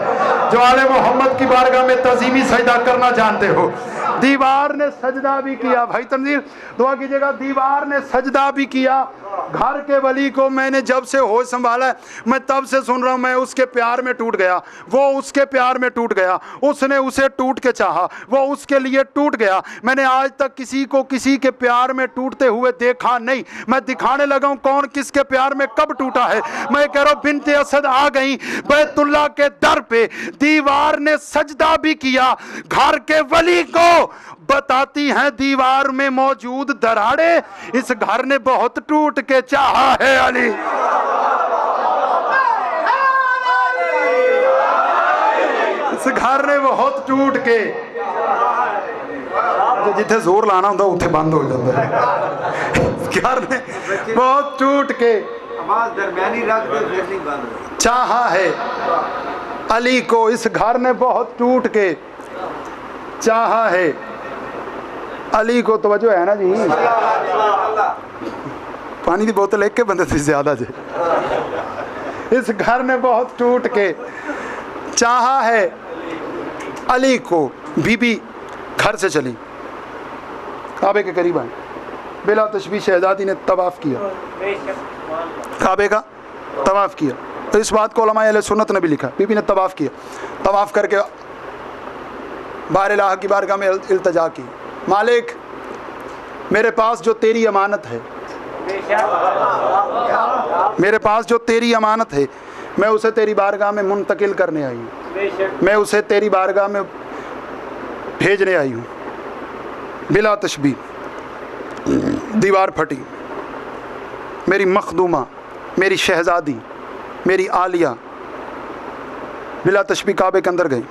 जो आले मोहम्मद की बारगाह में तज़ीमी सजदा करना जानते हो, दीवार ने सजदा भी किया। भाई तंजीर दुआ कीजिएगा, दीवार ने सजदा भी किया घर के वली को। मैंने जब से होश संभाला मैं तब से सुन रहा हूँ, मैं उसके प्यार में टूट गया, वो उसके प्यार में टूट गया, उसने उसे टूट के चाहा, वो उसके लिए टूट गया। मैंने आज तक किसी को किसी के प्यार में टूटते हुए देखा नहीं। मैं दिखाने लगा हूँ कौन किसके प्यार में कब टूटा है। मैं कह रहा हूँ, बिनते असद आ गई बैतुल्लाह के दर पे, दीवार ने सजदा भी किया घर के वली को। बताती हैं दीवार में मौजूद दराड़े, इस घर ने बहुत टूट के चाहा है अली। इस घर ने बहुत टूट के, जिथे जोर लाना होता उथे बंद हो जाता है। घर ने बहुत टूट के चाहा है अली को, इस घर ने बहुत टूट के चाहा है अली को। तवज्जो है ना जी, पानी की बोतल एक के बंदे से ज्यादा जी। इस घर ने बहुत टूट के चाहा है अली को। बीबी घर से चली, काबे के करीब आई, बिला तशबीह शहजादी ने तवाफ किया, काबे का तवाफ किया। तो इस बात को उलमाए अहले सुन्नत ने भी लिखा, बीबी ने तवाफ किया, तवाफ करके बार इलाहा की बारगाह में इल्तिजा की, मालिक मेरे पास जो तेरी अमानत है, मेरे पास जो तेरी अमानत है, मैं उसे तेरी बारगाह में मुंतकिल करने आई हूँ, मैं उसे तेरी बारगाह में भेजने आई हूँ। बिला तशबीह दीवार फटी, मेरी मखदूमा, मेरी शहजादी, मेरी आलिया बिला तशबीह काबे के अंदर गई।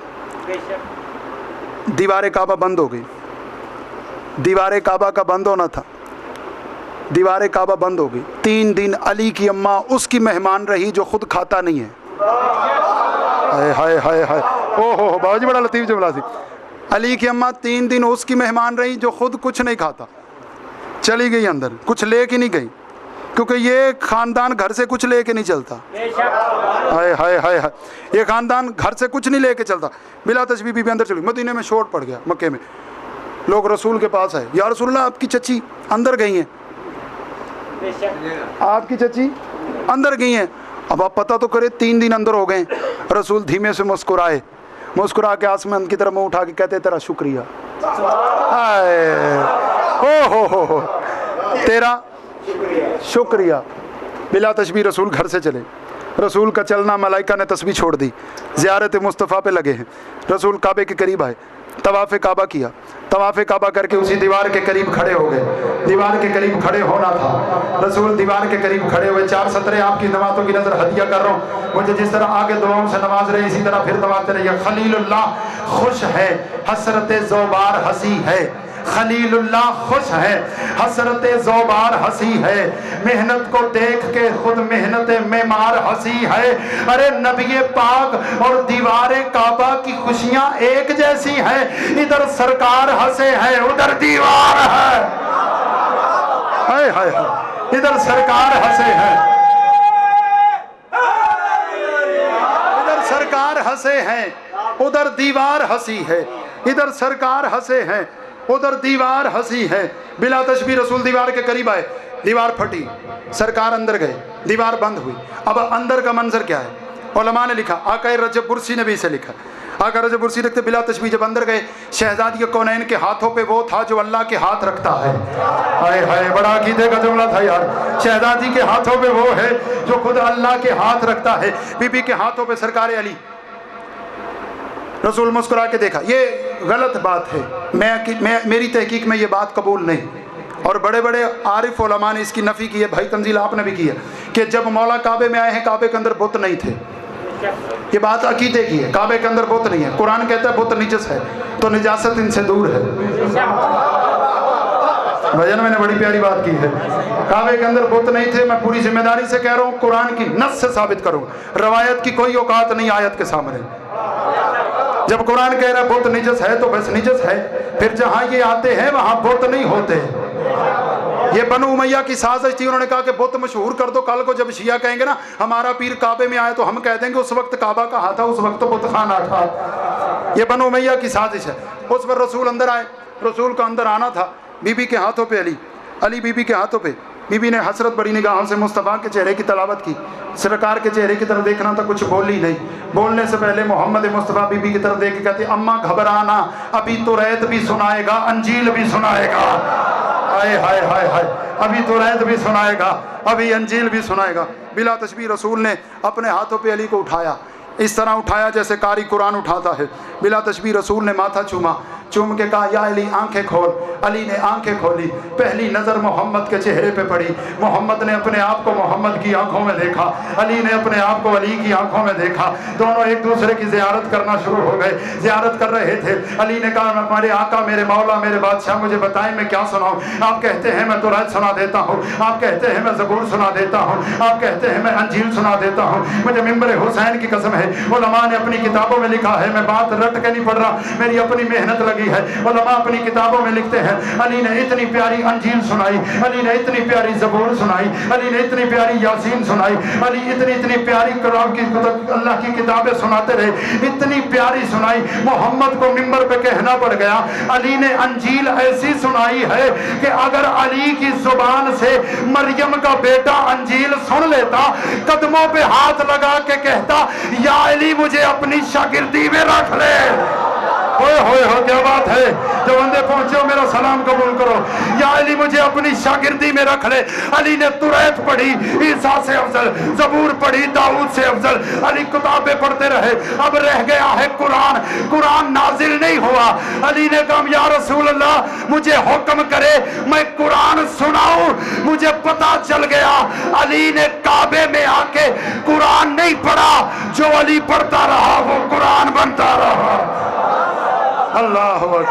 दीवार काबा बंद हो गई। दीवार काबा का बंद होना था, दीवार काबा बंद हो गई। 3 दिन अली की अम्मा उसकी मेहमान रही जो खुद खाता नहीं है। हाय हाय हाय हाय, ओहो बाबूजी बड़ा लतीफ जुमला सी। अली की अम्मा 3 दिन उसकी मेहमान रही जो खुद कुछ नहीं खाता। चली गई अंदर, कुछ लेके नहीं गई, क्योंकि ये खानदान घर से कुछ लेके नहीं चलता। हाय हाय हाय हाय, ये खानदान घर से कुछ नहीं लेके चलता। बिला तशबीह बीबी अंदर चली। मदीने में शोर पड़ गया, मक्के में लोग रसूल के पास आए, या रसूलल्लाह आपकी चची अंदर गई हैं, आपकी चची अंदर गई हैं। अब आप पता तो करे, 3 दिन अंदर हो गए। रसूल धीमे से मुस्कुराए, मुस्कुरा के आसमान की तरफ मुंह उठा के कहते तेरा शुक्रिया, हो तेरा शुक्रिया। बिला तशबीह रसूल घर से चले। रसूल का चलना मलाइका ने तस्बीह छोड़ दी, ज़ियारत मुस्तफ़ा पे लगे हैं। रसूल काबे के करीब आए, तवाफ़ काबा किया, तवाफ़ काबा करके उसी दीवार के करीब खड़े हो गए। दीवार के करीब खड़े होना था, रसूल दीवार के करीब खड़े हुए। 4 सतरे आपकी नमाज़ों की नज़र हदिया कर रहा हूँ। मुझे जिस तरह आगे दुआओं से नवाज रहे, इसी तरह फिर नवाजते रहिए। खलीलुल्लाह खुश है, हसरत ज़ोबार हंसी है। खलीलुल्लाह खुश है, हसरत ज़ोबार हंसी है। मेहनत को देख के खुद मेहनत मेमार हंसी है। अरे नबी पाक और दीवारे काबा की खुशियां एक जैसी हैं। इधर सरकार हंसे हैं, उधर दीवार है। हाय हाय हाय, इधर सरकार हंसे हैं, इधर सरकार हंसे हैं, उधर दीवार हंसी है। इधर सरकार हंसे हैं, उधर दीवार हंसी है। बिला तशबीह रसूल दीवार के करीब आए, दीवार फटी, सरकार अंदर गए, दीवार बंद हुई। अब अंदर का मंजर क्या है? उलमा ने लिखा, आका रजब बुरसी ने भी इसे लिखा। आका रजब बुरसी लिखते, बिला तशबीह जब अंदर गए, शहजादी कौनैन के हाथों पे वो था जो अल्लाह के हाथ रखता है। हाय हाय, बड़ा अकीदे का जुमला था यार। शहजादी के हाथों पे वो है जो खुद अल्लाह के हाथ रखता है। बीबी के हाथों पे सरकार अली। रसूल मुस्कुरा के देखा, ये गलत बात है, मेरी तहकीक में ये बात कबूल नहीं। और बड़े बड़े आरिफ उलमा ने इसकी नफ़ी की है। भाई तंजील आपने भी की है कि जब मौला काबे में आए हैं, काबे के अंदर बुत नहीं थे। ये बात अकीदे की है, काबे के अंदर बुत नहीं है। कुरान कहता है बुत निजस है, तो निजासत इनसे दूर है। भजन मैंने बड़ी प्यारी बात की है, काबे के अंदर बुत नहीं थे। मैं पूरी जिम्मेदारी से कह रहा हूँ, कुरान की नस से साबित करूँगा। रवायत की कोई औकात नहीं आयत के सामने। जब कुरान कह रहा है बुत निजस है, तो बस निजस है। फिर जहाँ ये आते हैं वहाँ बुत नहीं होते। ये बनु उमैया की साजिश थी। उन्होंने कहा कि बुत मशहूर कर दो, कल को जब शिया कहेंगे ना हमारा पीर काबे में आए, तो हम कह देंगे उस वक्त काबा कहाँ था, उस वक्त तो बुत खाना था। ये बनु उमैया की साजिश है। उस पर रसूल अंदर आए, रसूल को अंदर आना था। बीबी के हाथों पे अली, अली बीबी के हाथों पे। बीबी ने हसरत बड़ी निगाहों से मुस्तफ़ा के चेहरे की तलावत की। सरकार के चेहरे की तरफ देखना था, कुछ बोली नहीं। बोलने से पहले मोहम्मद मुस्तफ़ा बीबी की तरफ देख के कहते, अम्मा घबराना, अभी तो रैत भी सुनाएगा, अंजील भी सुनाएगा। हाय हाय हाय हाय, अभी तो रैत भी सुनाएगा, अभी अंजील भी सुनाएगा। बिला तशबीह रसूल ने अपने हाथों पे अली को उठाया, इस तरह उठाया जैसे कारी कुरान उठाता है। बिला तशबीह रसूल ने माथा चूमा, चूम के कहा, या अली आंखें खोल। अली ने आंखें खोली, पहली नज़र मोहम्मद के चेहरे पे पड़ी। मोहम्मद ने अपने आप को मोहम्मद की आंखों में देखा, अली ने अपने आप को अली की आंखों में देखा। दोनों एक दूसरे की ज़ियारत करना शुरू हो गए। ज़ियारत कर रहे थे। अली ने कहा, हमारे आका, मेरे मौला, मेरे बादशाह, मुझे बताएं मैं क्या सुनाऊं। आप कहते हैं मैं तौरात सुना देता हूँ, आप कहते हैं मैं ज़बूर सुना देता हूँ, आप कहते हैं मैं अंजील सुना देता हूँ। मुझे मिंबर हुसैन की कसम है, उलमा ने अपनी किताबों में लिखा है, मैं बात रट के नहीं पढ़ रहा, मेरी अपनी मेहनत लगी है। उलमा अपनी किताबों में लिखते हैं, अली ने इतनी प्यारी अंजील सुनाई, अली ने इतनी प्यारी ज़बूर सुनाई, अली ने इतनी प्यारी यासीन सुनाई, अली इतनी प्यारी कुरान की अल्लाह की किताबें सुनाते रहे, इतनी प्यारी सुनाई। मोहम्मद को मिंबर पे कहना पड़ गया, अली ने अंजील ऐसी सुनाई है कि अगर अली की जुबान से मरियम का बेटा अंजील सुन लेता, कदमों पे हाथ लगा के कहता, या अली मुझे अपनी शागिर्दी में रख ले। होए होए हो, क्या बात है। जो बंदे पहुंचे हो मेरा सलाम कबूल करो। या अली मुझे अपनी शागिर्दी में रख ले। अली ने तुरैत पढ़ी, ईसा से अफजल, ज़बूर पढ़ी, दाऊद से अफजल। अली किताबें पढ़ते रहे। अब रह गया है कुरान, कुरान नाजिल नहीं हुआ। अली ने कहा, या रसूल अल्लाह मुझे हुक्म करे मैं कुरान सुनाऊं। मुझे पता चल गया अली ने काबे में आके कुरान नहीं पढ़ा, जो अली पढ़ता रहा वो कुरान बनता रहा। अल्लाह अकबर।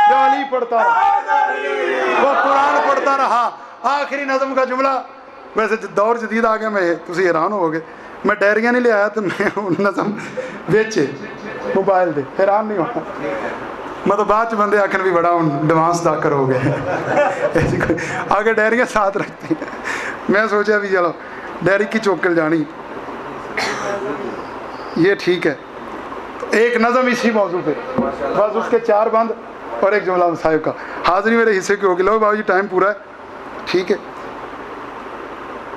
जो अली पढ़ता वो कुरान पढ़ता रहा। आखिरी नज़म का जुमला, वैसे दौर जदीद आ गया, मैं तुम हैरान हो गए, मैं डायरियां नहीं ले आया, तो मैं नज़म बेचे मोबाइल दे, हैरान नहीं होना। मतलब बाद बंदे आखिर भी बड़ा एडवांस दाकर हो गए। आगे डायरियां साथ रखते हैं। मैं सोचा भी चलो डायरी की चौकल जानी, ये ठीक है। एक नज़म इसी मौजू पे, बस उसके 4 बंद और एक जुमला साहिब का। हाज़िरी मेरे हिस्से की होगी। लो बाबू जी टाइम पूरा है, ठीक है।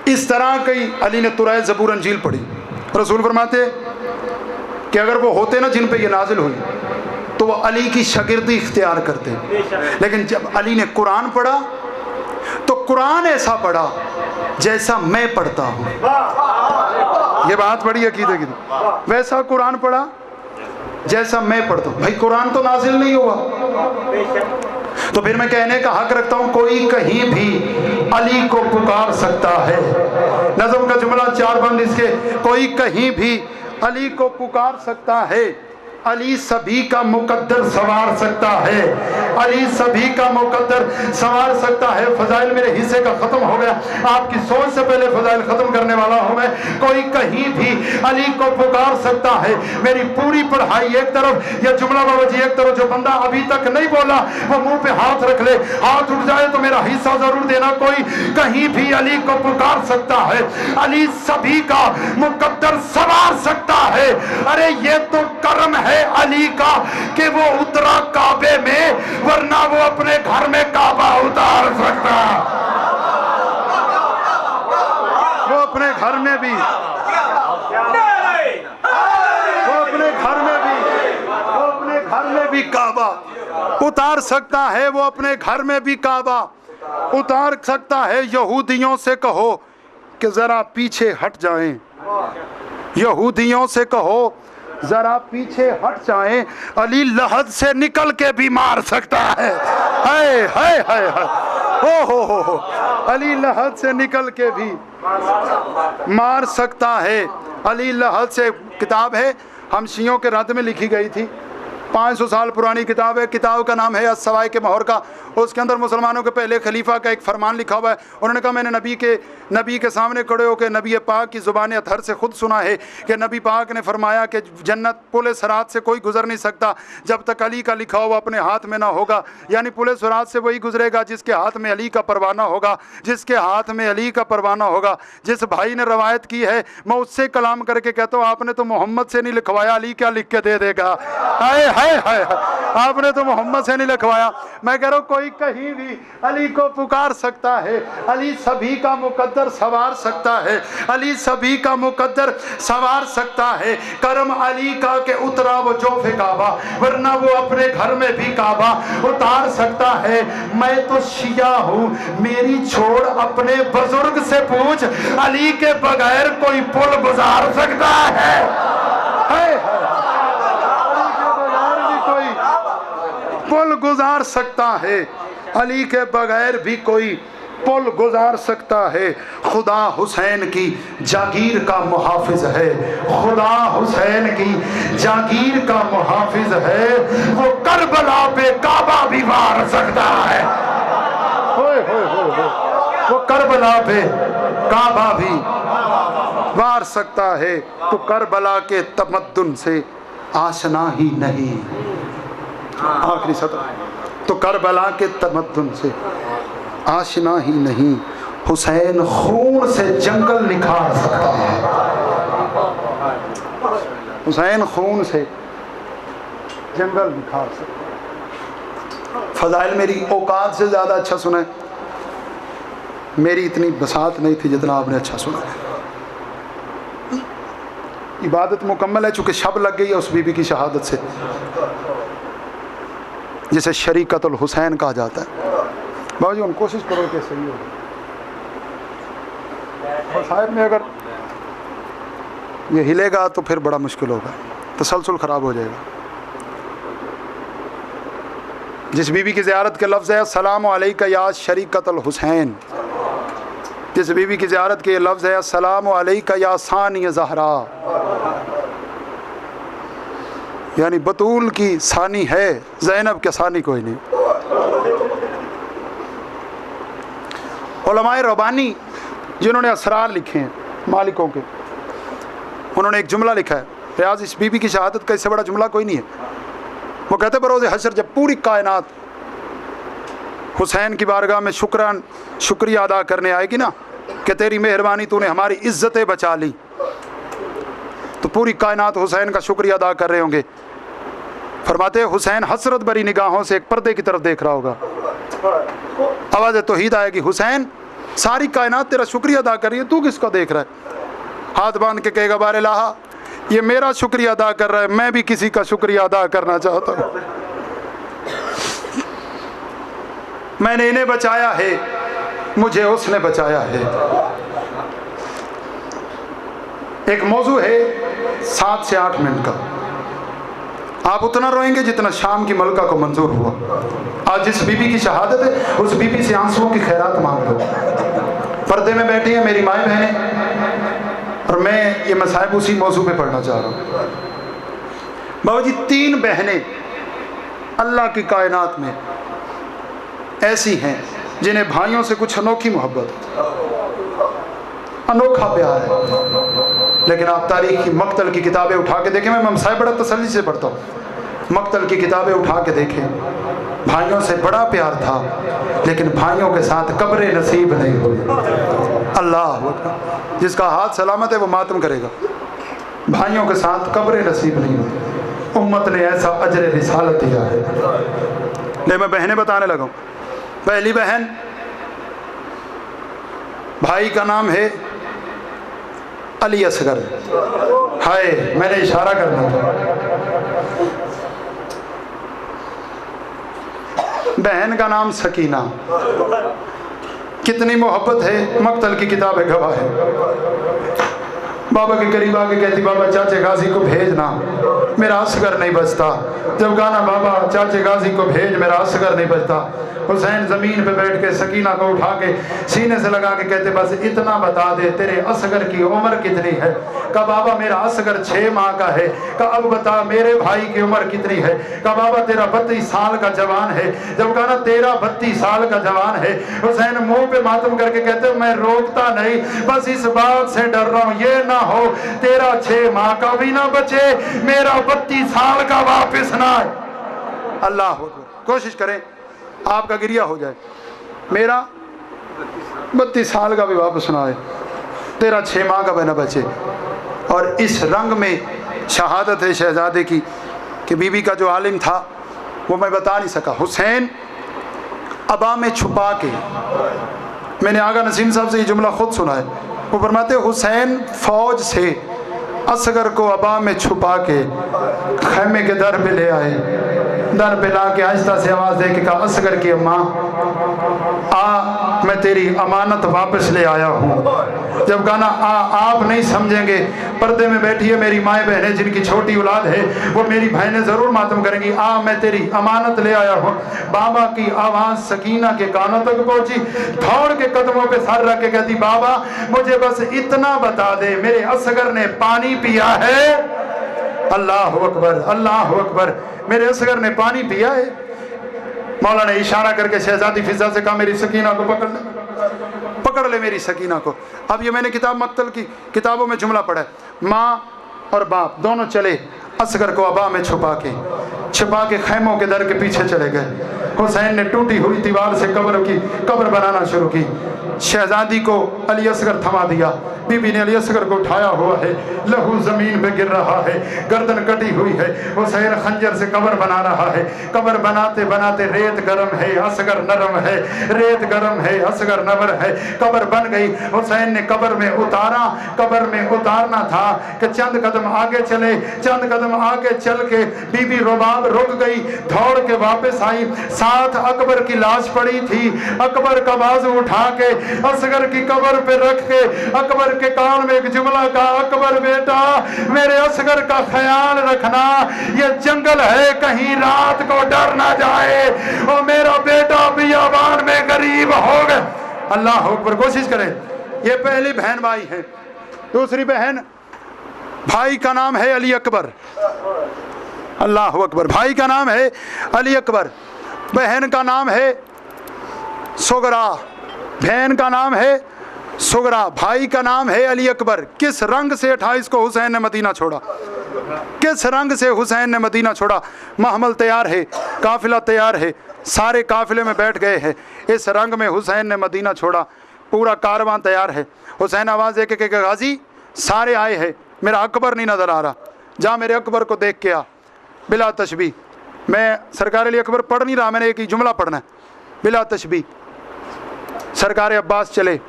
इस तरह कई अली ने तुरैत, ज़बूर, अंजील पढ़ी। रसूल फरमाते कि अगर वो होते ना जिन पे ये नाजिल हुई, तो वो अली की शागिर्दी इख्तियार करते। लेकिन जब अली ने कुरान पढ़ा तो कुरान ऐसा पढ़ा जैसा मैं पढ़ता हूँ। ये बात बड़ी अकीदे की। वैसा कुरान पढ़ा जैसा मैं पढ़ता हूँ। भाई कुरान तो नाजिल नहीं हुआ, तो फिर मैं कहने का हक रखता हूँ कोई कहीं भी अली को पुकार सकता है। नज़म का जुमला 4 बंद इसके, कोई कहीं भी अली को पुकार सकता है, अली सभी का मुकद्दर संवार सकता है, अली सभी का मुकद्दर संवार सकता है। फजाइल मेरे हिस्से का ख़त्म हो गया, आपकी सोच से पहले फजाइल ख़त्म करने वाला हूँ मैं। कोई कहीं भी अली को पुकार सकता है। मेरी पूरी पढ़ाई एक तरफ, या जुमला बाबा जी एक तरफ। जो बंदा अभी तक नहीं बोला वो मुंह पे हाथ रख ले, हाथ उठ जाए तो मेरा हिस्सा ज़रूर देना। कोई कहीं भी अली को पुकार सकता है, अली सभी का मुकद्दर संवार सकता है। अरे ये तो करम है अली का कि वो उतरा काबे में, वरना वो अपने घर में काबा उतार सकता। वो अपने घर में भी, वो अपने घर में भी काबा उतार सकता है। वो अपने घर में भी काबा उतार सकता है। यहूदियों से कहो कि जरा पीछे हट जाएं, यहूदियों से कहो जरा पीछे हट जाएं, अली लहद से निकल के भी मार सकता है। हाय हाय हाय हाय, हो अली लहद से निकल के भी मार सकता है। अली लहद से किताब है, हम शियों के रद में लिखी गई थी, 500 साल पुरानी किताब है। किताब का नाम है अस्सवाए के मोहर का। उसके अंदर मुसलमानों के पहले खलीफा का एक फरमान लिखा हुआ है। उन्होंने कहा मैंने नबी के सामने खड़े होकर नबी पाक की ज़ुबान अतहर से खुद सुना है कि नबी पाक ने फरमाया कि जन्नत पुल सरात से कोई गुजर नहीं सकता जब तक अली का लिखा हुआ अपने हाथ में ना होगा। यानी पुल सरात से वही गुजरेगा जिसके हाथ में अली का परवाना होगा, जिसके हाथ में अली का परवाना होगा। जिस भाई ने रवायत की है मैं उससे कलाम करके कहता हूँ आपने तो मोहम्मद से नहीं लिखवाया, अली क्या लिख के दे देगा। हाय हाय हाय, आपने तो मोहम्मद से नहीं लिखवाया। मैं कह रहा हूँ कोई कहीं भी अली को पुकार सकता है, अली सभी का मुकद्दर संवार सकता है, अली सभी का मुकद्दर संवार सकता है। करम अली का के उतरा वो जोफे काबा, वरना वो अपने घर में भी काबा उतार सकता है। मैं तो शिया हूँ, मेरी छोड़ अपने बुजुर्ग से पूछ, अली के बगैर कोई पुल गुजार सकता है? पुल गुजार सकता है, अली के बगैर भी कोई पुल गुजार सकता है। खुदा हुसैन की जागीर का मुहाफिज है, खुदा हुसैन की जागीर का मुहाफिज है। वो करबला पे काबा भी वार सकता है। होए होए होए, वो करबला पे काबा भी वार सकता है। तो करबला के तमद्दुन से आशना ही नहीं, आखिरी सत्र, तो करबला के तमद्दुन से आशना ही नहीं। हुसैन खून से जंगल निखार सकता है, हुसैन खून से जंगल निखार सकता है। फजाइल मेरी औकात से ज़्यादा अच्छा सुना है, मेरी इतनी बसात नहीं थी जितना आपने अच्छा सुना है। इबादत मुकम्मल है, चूँकि शब लग गई है उस बीबी की शहादत से, जिसे शरीकतुल हुसैन कहा जाता है। बाबा जी उन कोशिश करो कि सही हो। और साहब में अगर ये हिलेगा तो फिर बड़ा मुश्किल होगा, तसलसल ख़राब हो जाएगा। जिस बीबी की ज़ियारत के लफ्ज़ है अस्सलामु अलैका या शरीकतुल हुसैन, जिस बीबी की ज़ियारत के लफ्ज़ है अस्सलामु अलैका या सानी ज़हरा, यानी बतूल की सानी है, ज़ैनब के सानी कोई नहीं। उलमाए रब्बानी जिन्होंने असरार लिखे हैं मालिकों के, उन्होंने एक जुमला लिखा है, रियाज इस बीबी की शहादत का इससे बड़ा जुमला कोई नहीं है। वो कहते बरोज़ हशर जब पूरी कायनात हुसैन की बारगाह में शुक्रिया अदा करने आएगी ना कि तेरी मेहरबानी तूने हमारी इज्जतें बचा ली, तो पूरी कायनात हुसैन का शुक्रिया अदा कर रहे होंगे। फरमाते हुसैन हसरत भरी निगाहों से एक पर्दे की तरफ देख रहा होगा, आवाज़ तौहीद आएगी, हुसैन सारी कायनात तेरा शुक्रिया अदा कर रही है, तू किसको देख रहा है? हाथ बांध के कहेगा बारे लाहा ये मेरा शुक्रिया अदा कर रहा है, मैं भी किसी का शुक्रिया अदा करना चाहता हूँ। मैंने इन्हें बचाया है, मुझे उसने बचाया है। एक मौजू है 7 से 8 मिनट का, आप उतना रोएंगे जितना शाम की मलका को मंजूर हुआ। आज जिस बीबी की शहादत है उस बीबी से आंसुओं की खैरात मांग लो। पर्दे में बैठी है मेरी माएँ बहनें, और मैं ये मसाइब उसी मौजू पे पढ़ना चाह रहा हूँ। बाबा जी 3 बहनें अल्लाह की कायनात में ऐसी हैं जिन्हें भाइयों से कुछ अनोखी मोहब्बत, अनोखा प्यार है। लेकिन आप तारीख की मक्तल की किताबें उठा के देखें, मैं मसाइब बड़ा तसल्ली से पढ़ता हूँ, मक्तल की किताबें उठा के देखें, भाइयों से बड़ा प्यार था लेकिन भाइयों के साथ कब्र नसीब नहीं हुई। अल्लाह, जिसका हाथ सलामत है वो मातम करेगा, भाइयों के साथ कब्र नसीब नहीं हुई। उम्मत ने ऐसा अजर रिसालत दिया है। ले मैं बहनें बताने लगा। पहली बहन, भाई का नाम है अली असगर। हाय, मैंने इशारा करना था। बहन का नाम सकीना। कितनी मोहब्बत है, मक्तल की किताब है, गवाह है। बाबा के करीब आके कहती, बाबा चाचे गाजी को भेजना, मेरा असगर नहीं बचता। जब गाना बाबा चाचे गाजी को भेज, मेरा असगर नहीं बचता। हुसैन ज़मीन पे बैठ के सकीना को उठा के सीने से लगा के कहते, बस इतना बता दे तेरे असगर की उम्र कितनी है। कहा बाबा मेरा असगर 6 माह का है। कहा अब बता मेरे भाई की उम्र कितनी है। कहा बाबा तेरा 32 साल का जवान है। जब कहा ना तेरा 32 साल का जवान है, हुसैन मुंह पे मातम करके कहते, मैं रोकता नहीं, बस इस बात से डर रहा हूँ ये ना हो तेरा 6 माह का भी ना बचे, मेरा 32 साल का वापिस ना आए। अल्लाह, कोशिश करें आपका गिरिया हो जाए, मेरा 32 साल का भी वापस ना आए, तेरा 6 माह का भी ना बचे। और इस रंग में शहादत है शहजादे की कि बीबी का जो आलिम था वो मैं बता नहीं सका। हुसैन अबा में छुपा के, मैंने आगा नसीम साहब से ये जुमला खुद सुना है, वो फरमाते हुसैन फौज से असगर को अबा में छुपा के खैमे के दर पे ले आए। दर पे ला के आहिस्ता से आवाज़ दे के कहा, असगर की अम्मा आ, मैं तेरी अमानत वापस ले आया हूँ। जब गाना आप नहीं समझेंगे, पर्दे में बैठी है मेरी माएँ बहनें जिनकी छोटी औलाद है, वो मेरी बहनें ज़रूर मातम करेंगी। मैं तेरी अमानत ले आया हूँ। बाबा की आवाज़ सकीना के कानों तक पहुँची, दौड़ के कदमों पे सर रख के कहती, बाबा मुझे बस इतना बता दे मेरे असगर ने पानी पिया है। अल्लाह अकबर, अल्लाह अकबर, मेरे असगर ने पानी पिया है। मौला ने इशारा करके शहजादी फिजा से कहा, मेरी सकीना को पकड़ ले, पकड़ ले मेरी सकीना को। अब ये मैंने किताब मक्तल की किताबों में जुमला पढ़ा है, माँ और बाप दोनों चले असगर को अबा में छुपा के खैमों के दर के पीछे चले गए। हुसैन ने टूटी हुई दीवार से कब्र बनाना शुरू की। शहजादी को अली असगर थमा दिया। बीबी ने अली असगर को उठाया हुआ है, लहू जमीन पे गिर रहा है, गर्दन कटी हुई है। हुसैन खंजर से कब्र बना रहा है। कब्र बनाते बनाते रेत गरम है, असगर नरम है, रेत गरम है, असगर नरम है। कब्र बन गई। हुसैन ने कब्र में उतारा। कब्र में उतारना था कि चंद कदम आगे चले। चंद कदम आगे चल के बीबी रुबाब रुक गई, दौड़ के वापस आई। साथ अकबर की लाश पड़ी थी। अकबर का बाजू उठा के असगर की कब्र पे रख के अकबर के कान में एक जुमला का, अकबर बेटा मेरे असगर का ख्याल रखना, ये जंगल है कहीं रात को डर ना जाए, और मेरा बेटा बियाबान में गरीब हो गए। अल्लाह अकबर, कोशिश करें। ये पहली बहन भाई है। दूसरी बहन, भाई का नाम है अली अकबर। अल्लाह अकबर, भाई का नाम है अली अकबर, बहन का नाम है सुगरा। बहन का नाम है सुगरा, भाई का नाम है अली अकबर। किस रंग से 28 को हुसैन ने मदीना छोड़ा, किस रंग से हुसैन ने मदीना छोड़ा। महमल तैयार है, काफिला तैयार है, सारे काफिले में बैठ गए हैं। इस रंग में हुसैन ने मदीना छोड़ा। पूरा कारवां तैयार है। हुसैन आवाज़ दे के गाजी सारे आए हैं, मेरा अकबर नहीं नज़र आ रहा, जा मेरे अकबर को देख के आ। बिला तशबी, मैं सरकार अली अकबर पढ़ नहीं रहा, मैंने एक ही जुमला पढ़ना है। बिला तशबी सरकार अब्बास चले।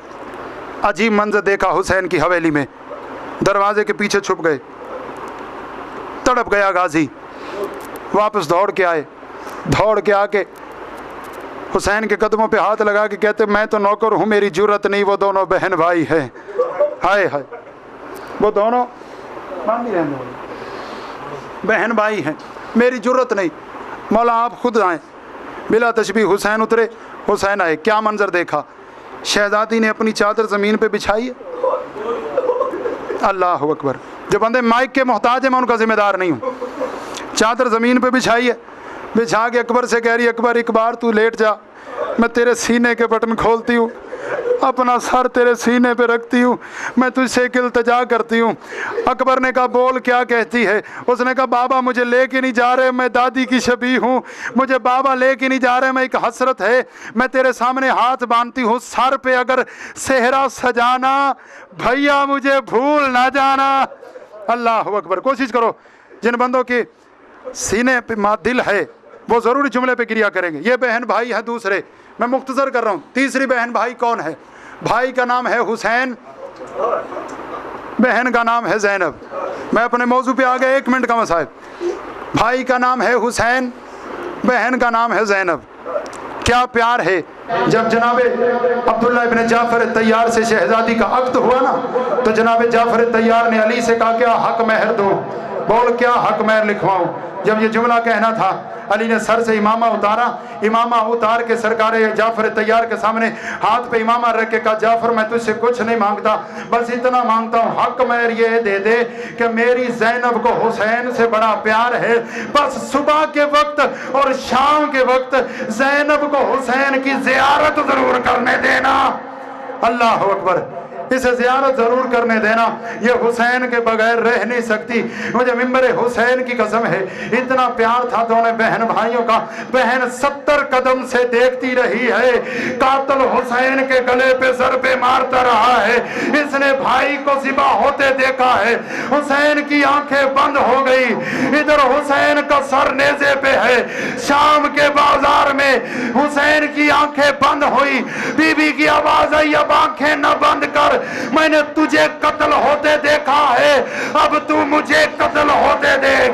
अजीब मंजर देखा हुसैन की हवेली में, दरवाजे के पीछे छुप गए। तड़प गया गाजी, वापस दौड़ के आए। दौड़ के आके हुसैन के कदमों पे हाथ लगा के कहते, मैं तो नौकर हूँ, मेरी जुर्रत नहीं, वो दोनों बहन भाई हैं। हाय हाय, वो दोनों बहन भाई हैं। मेरी ज़रूरत नहीं, मौला आप खुद आएँ। बिला तशबीह हुसैन उतरे, हुसैन आए। क्या मंजर देखा, शहजादी ने अपनी चादर ज़मीन पे बिछाई है। अल्लाह अकबर। जो बंदे माइक के मोहताज हैं मैं उनका ज़िम्मेदार नहीं हूँ। चादर ज़मीन पे बिछाई है, बिछा के अकबर से कह रही अकबर एक बार तू लेट जा, मैं तेरे सीने के बटन खोलती हूँ, अपना सर तेरे सीने पे रखती हूँ, मैं तुझसे एक इल्तिजा करती हूँ। अकबर ने कहा बोल क्या कहती है। उसने कहा बाबा मुझे लेके नहीं जा रहे, मैं दादी की शबीह हूँ, मुझे बाबा लेके नहीं जा रहे, मैं एक हसरत है, मैं तेरे सामने हाथ बांधती हूँ, सर पे अगर सेहरा सजाना, भैया मुझे भूल ना जाना। अल्लाह अकबर। कोशिश करो जिन बंदों के सीने पे दिल है वो ज़रूरी जुमले पे क्रिया करेंगे। ये बहन भाई है दूसरे, मैं मुख्तसर कर रहा हूँ। तीसरी बहन भाई कौन है? भाई का नाम है हुसैन, बहन का नाम है ज़ैनब। मैं अपने मौजू पे आ गया, 1 मिनट का मसाइब। भाई का नाम है हुसैन, बहन का नाम है ज़ैनब। क्या प्यार है। जब जनाब अब्दुल्ला इब्न जाफ़र तैयार से शहजादी का अक़्द हुआ ना, तो जनाब जाफ़र तैयार ने अली से कहा क्या हक महर दो, बोल क्या हक महर लिखवाऊं। जब ये जुमला कहना था अली ने सर से इमामा उतारा, इमामा उतार के सरकार जाफ़र तैयार के सामने हाथ पे इमामा रख के कहा जाफ़र मैं तुझसे कुछ नहीं मांगता, बस इतना मांगता हूँ हक महर ये दे दे कि मेरी ज़ैनब को हुसैन से बड़ा प्यार है, बस सुबह के वक्त और शाम के वक्त ज़ैनब को हुसैन की ज़ियारत ज़रूर करने देना। अल्लाह अकबर। इसे ज़ियारत ज़रूर करने देना, ये हुसैन के बगैर रह नहीं सकती। मुझे मिंबर हुसैन की कसम है, इतना प्यार था दोनों बहन भाइयों का। बहन 70 कदम से देखती रही है, कातिल हुसैन के गले पे ज़रबे मारता रहा है, इसने भाई को ज़िबा होते देखा है। हुसैन की आंखें बंद हो गई, इधर हुसैन का सर नेज़े पे है। शाम के बाजार में हुसैन की आंखें बंद हुई, बीबी की आवाज़ आई अब आंखें न बंद कर, मैंने तुझे कत्ल होते देखा है, अब तू मुझे कत्ल होते देख।